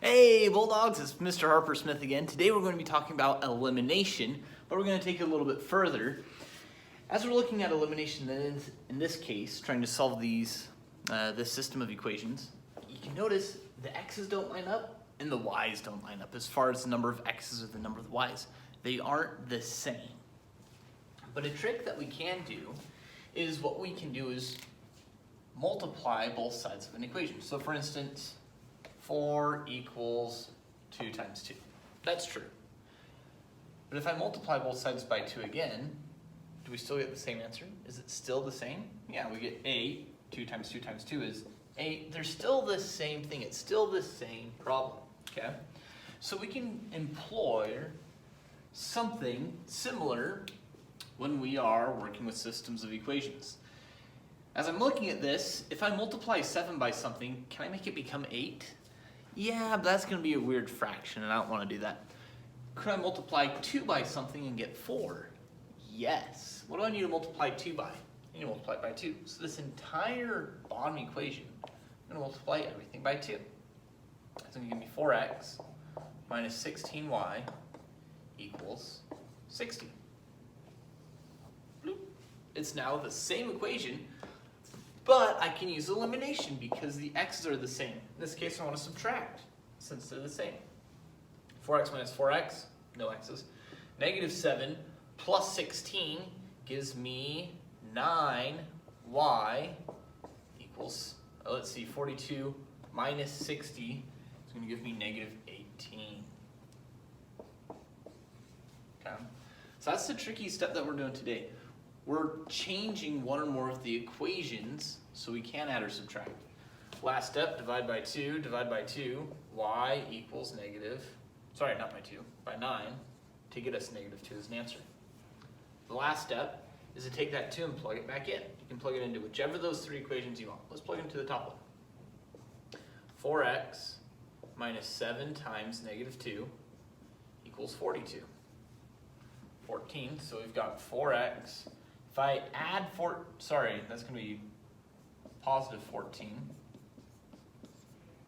Hey Bulldogs, it's Mr. Harper Smith again. Today we're going to be talking about elimination, but we're going to take it a little bit further. As we're looking at elimination, in this case, trying to solve this system of equations, you can notice the x's don't line up and the y's don't line up as far as the number of x's or the number of y's. They aren't the same. But a trick that we can do is multiply both sides of an equation. So for instance, 4 equals 2 times 2. That's true. But if I multiply both sides by 2 again, do we still get the same answer? Is it still the same? Yeah, we get 8. 2 times 2 times 2 is 8. They're still the same thing. It's still the same problem, okay? So we can employ something similar when we are working with systems of equations. As I'm looking at this, if I multiply 7 by something, can I make it become 8? Yeah, but that's going to be a weird fraction, and I don't want to do that. Could I multiply 2 by something and get 4? Yes. What do I need to multiply 2 by? I need to multiply it by 2. So this entire bottom equation, I'm going to multiply everything by 2. It's going to give me 4x minus 16y equals 60. Bloop. It's now the same equation, but I can use elimination because the x's are the same. In this case, I want to subtract since they're the same. 4x minus 4x, no x's. Negative 7 plus 16 gives me 9y equals, let's see, 42 minus 60 is going to give me negative 18. Okay. So that's the tricky step that we're doing today. We're changing one or more of the equations so we can add or subtract. Last step, divide by 2, y equals negative, sorry, not by 2, by 9, to get us negative 2 as an answer. The last step is to take that 2 and plug it back in. You can plug it into whichever of those 3 equations you want. Let's plug it into the top one. 4x minus 7 times negative 2 equals 42. 14, so we've got 4x. If I add that's going to be positive 14.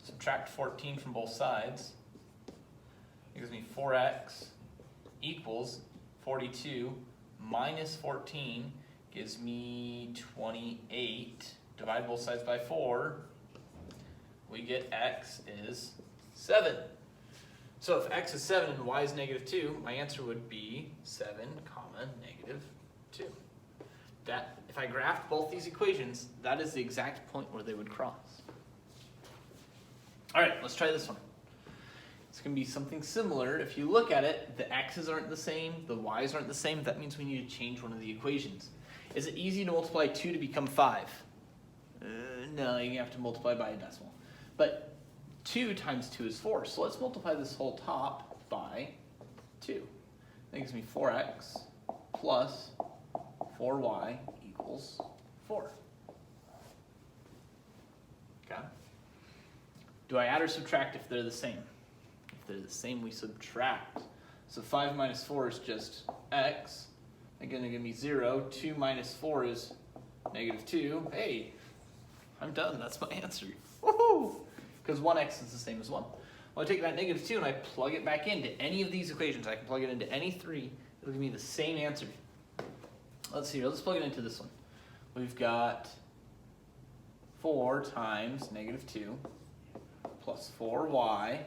Subtract 14 from both sides. It gives me 4x equals 42 minus 14 gives me 28. Divide both sides by 4. We get x is 7. So if x is 7 and y is negative 2, my answer would be 7, negative 2. That, if I graphed both these equations, that is the exact point where they would cross. All right, let's try this one. It's going to be something similar. If you look at it, the x's aren't the same, the y's aren't the same. That means we need to change one of the equations. Is it easy to multiply 2 to become 5? No, you have to multiply by a decimal. But 2 times 2 is 4, so let's multiply this whole top by 2. That gives me 4x plus 4y equals 4. Okay. Do I add or subtract if they're the same? If they're the same, we subtract. So 5 minus 4 is just x. They're going to give me 0. 2 minus 4 is negative 2. Hey, I'm done. That's my answer. Woohoo! Because 1x is the same as 1. Well, I take that negative 2 and I plug it back into any of these equations. I can plug it into any 3. It'll give me the same answer. Let's see here. Let's plug it into this one. We've got 4 times negative 2 plus 4y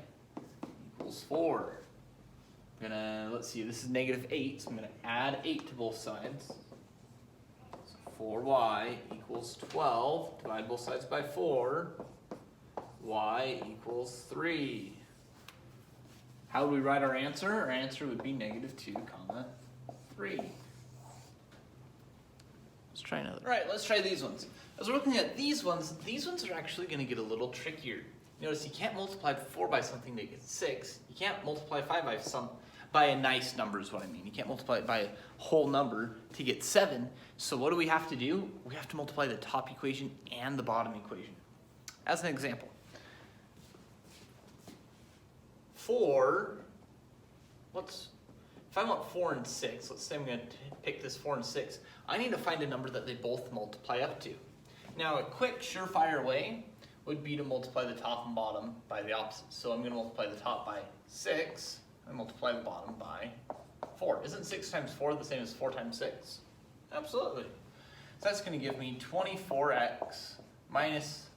equals 4. Let's see, this is negative 8, so I'm going to add 8 to both sides. So 4y equals 12. Divide both sides by 4. Y equals 3. How would we write our answer? Our answer would be negative 2, 3. Let's try another. All right, let's try these ones. As we're looking at these ones are actually going to get a little trickier. Notice you can't multiply 4 by something to get 6. You can't multiply 5 by a nice number is what I mean. You can't multiply it by a whole number to get 7. So what do we have to do? We have to multiply the top equation and the bottom equation. As an example, if I want 4 and 6, let's say I'm going to pick this 4 and 6, I need to find a number that they both multiply up to. Now, a quick, surefire way would be to multiply the top and bottom by the opposite. So I'm going to multiply the top by 6 and multiply the bottom by 4. Isn't 6 times 4 the same as 4 times 6? Absolutely. So that's going to give me 24x minus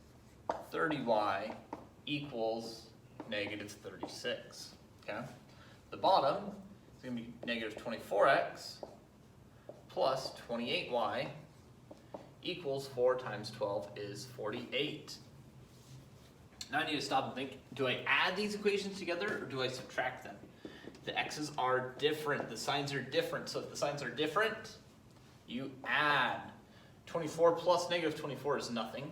30y equals negative 36. Okay? The bottom is going to be negative 24x plus 28y equals 4 times 12 is 48. Now I need to stop and think, do I add these equations together or do I subtract them? The x's are different, the signs are different, so if the signs are different, you add. 24 plus negative 24 is nothing.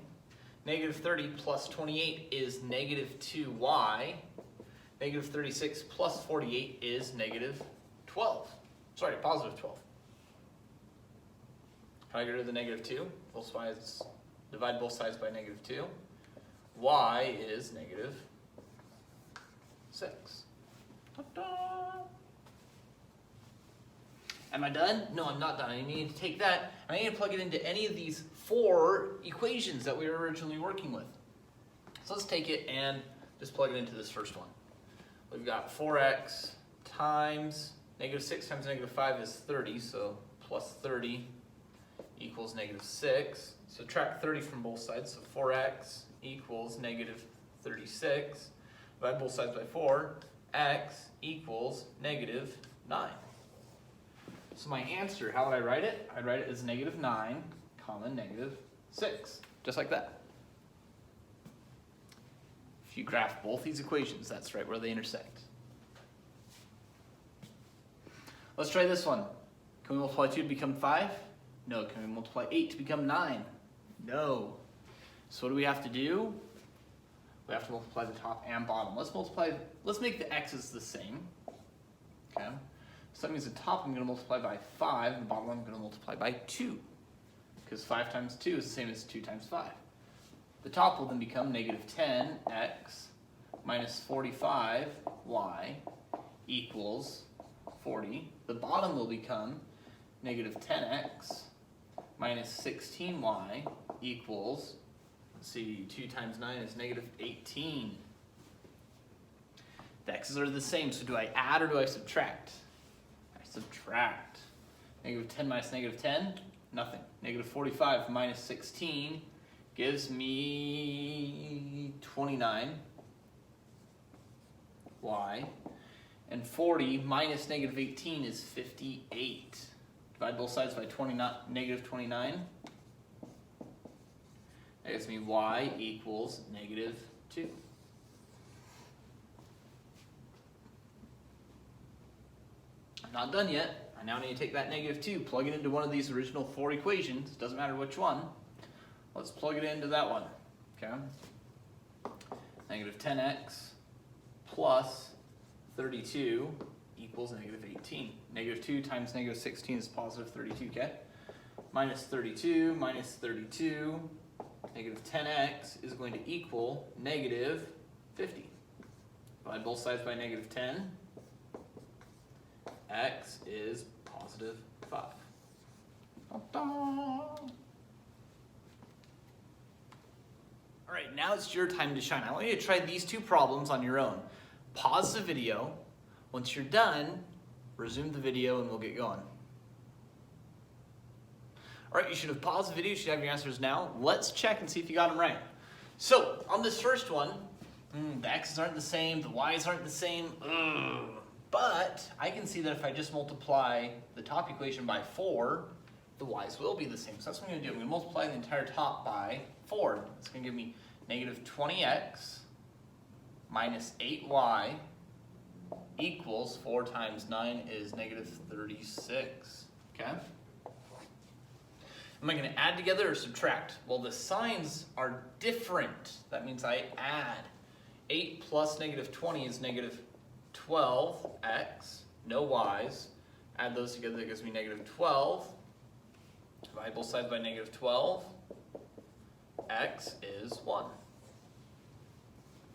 Negative 30 plus 28 is negative 2y. Negative 36 plus 48 is negative 12. Sorry, positive 12. How do I get rid of the negative 2? Both sides, divide both sides by negative 2. Y is negative 6. Ta-da! Am I done? No, I'm not done. I need to take that and I need to plug it into any of these 4 equations that we were originally working with. So let's take it and just plug it into this first one. We've got 4x times negative 6 times negative 5 is 30, so plus 30 equals negative 6. Subtract 30 from both sides, so 4x equals negative 36. Divide both sides by 4, x equals negative 9. So my answer, how would I write it? I'd write it as negative 9, comma, negative 6, just like that. If you graph both these equations, that's right where they intersect. Let's try this one. Can we multiply 2 to become 5? No. Can we multiply 8 to become 9? No. So what do we have to do? We have to multiply the top and bottom. Let's make the x's the same. Okay. So that means the top I'm going to multiply by 5, and the bottom I'm going to multiply by 2. Because 5 times 2 is the same as 2 times 5. The top will then become negative 10x minus 45y equals 40. The bottom will become negative 10x minus 16y equals, let's see, 2 times 9 is negative 18. The x's are the same, so do I add or do I subtract? I subtract. Negative 10 minus negative 10, nothing. Negative 45 minus 16 gives me 29y. And 40 minus negative 18 is 58. Divide both sides by negative 29. That gives me y equals negative 2. I'm not done yet. I now need to take that negative 2, plug it into one of these original 4 equations. Doesn't matter which one. Let's plug it into that one. Okay. Negative 10x plus 32 equals negative 18. Negative 2 times negative 16 is positive 32, okay? Minus 32 minus 32, negative 10x is going to equal negative 50. Divide both sides by negative 10. X is positive 5. All right, now it's your time to shine. I want you to try these 2 problems on your own. Pause the video. Once you're done, resume the video and we'll get going. All right, you should have paused the video. You should have your answers now. Let's check and see if you got them right. So on this first one, the x's aren't the same, the y's aren't the same. But I can see that if I just multiply the top equation by 4, the y's will be the same. So that's what I'm going to do. I'm going to multiply the entire top by 4. It's going to give me negative 20x minus 8y equals 4 times 9 is negative 36. Okay? Am I going to add together or subtract? Well, the signs are different. That means I add. 8 plus negative 20 is negative 12x, no y's. Add those together, that gives me negative 12. Divide both sides by negative 12. X is 1.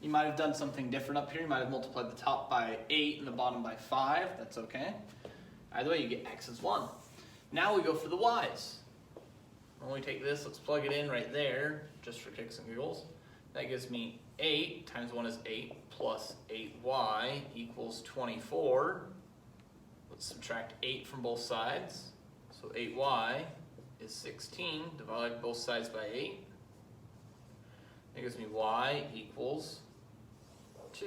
You might have done something different up here. You might have multiplied the top by 8 and the bottom by 5. That's okay. Either way, you get x is 1. Now we go for the y's. When we take this, let's plug it in right there, just for kicks and giggles. That gives me 8 times 1 is 8 plus 8y equals 24. Let's subtract 8 from both sides. So 8y is 16, divide both sides by 8. That gives me y equals 2.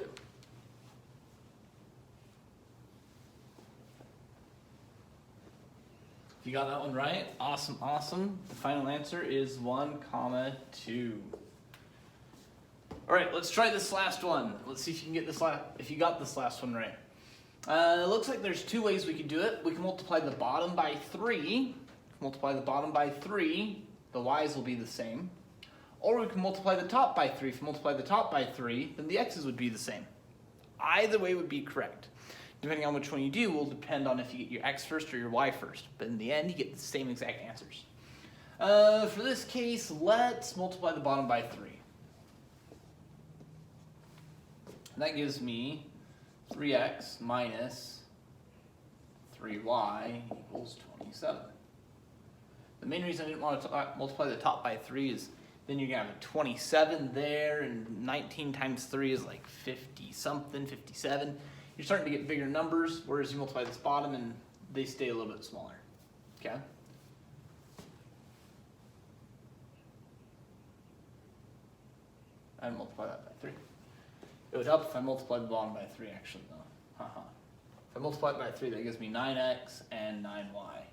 If you got that one right, awesome, awesome. The final answer is 1, 2. All right, let's try this last one. Let's see if you can get this if you got this last one right. It looks like there's 2 ways we can do it. We can multiply the bottom by 3. Multiply the bottom by 3, the y's will be the same. Or we can multiply the top by 3. If you multiply the top by 3, then the x's would be the same. Either way would be correct. Depending on which one you do will depend on if you get your x first or your y first. But in the end, you get the same exact answers. For this case, let's multiply the bottom by 3. And that gives me 3x minus 3y equals 27. The main reason I didn't want to multiply the top by 3 is then you're going to have a 27 there, and 19 times 3 is like 50-something, 57. You're starting to get bigger numbers, whereas you multiply this bottom and they stay a little bit smaller. Okay? I multiply that by 3. It would help if I multiplied the bottom by 3, actually, though. If I multiply it by 3, that gives me 9x and 9y.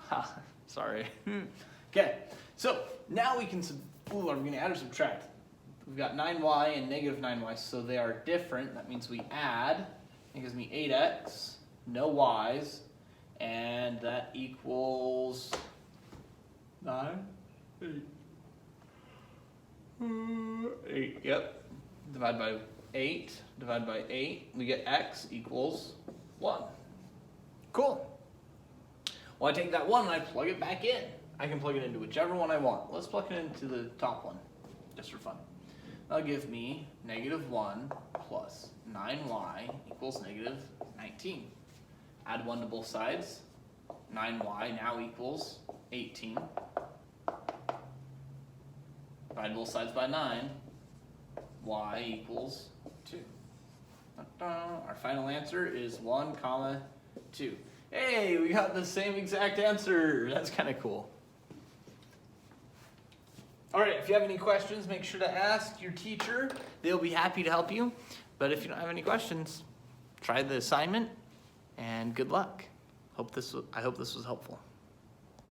Ha, sorry. Okay, so now we can, are we going to add or subtract? We've got 9y and negative 9y, so they are different. That means we add. It gives me 8x, no y's, and that equals 9, 8, yep. Divide by 8, divide by 8, we get x equals 1. Cool. Well, I take that 1 and I plug it back in. I can plug it into whichever one I want. Let's plug it into the top one, just for fun. That'll give me negative 1 plus 9y equals negative 19. Add 1 to both sides. 9y now equals 18. Divide both sides by 9. Y equals 2. Our final answer is 1, 2. Hey, we got the same exact answer. That's kind of cool. All right, if you have any questions, make sure to ask your teacher. They'll be happy to help you. But if you don't have any questions, try the assignment and good luck. I hope this was helpful.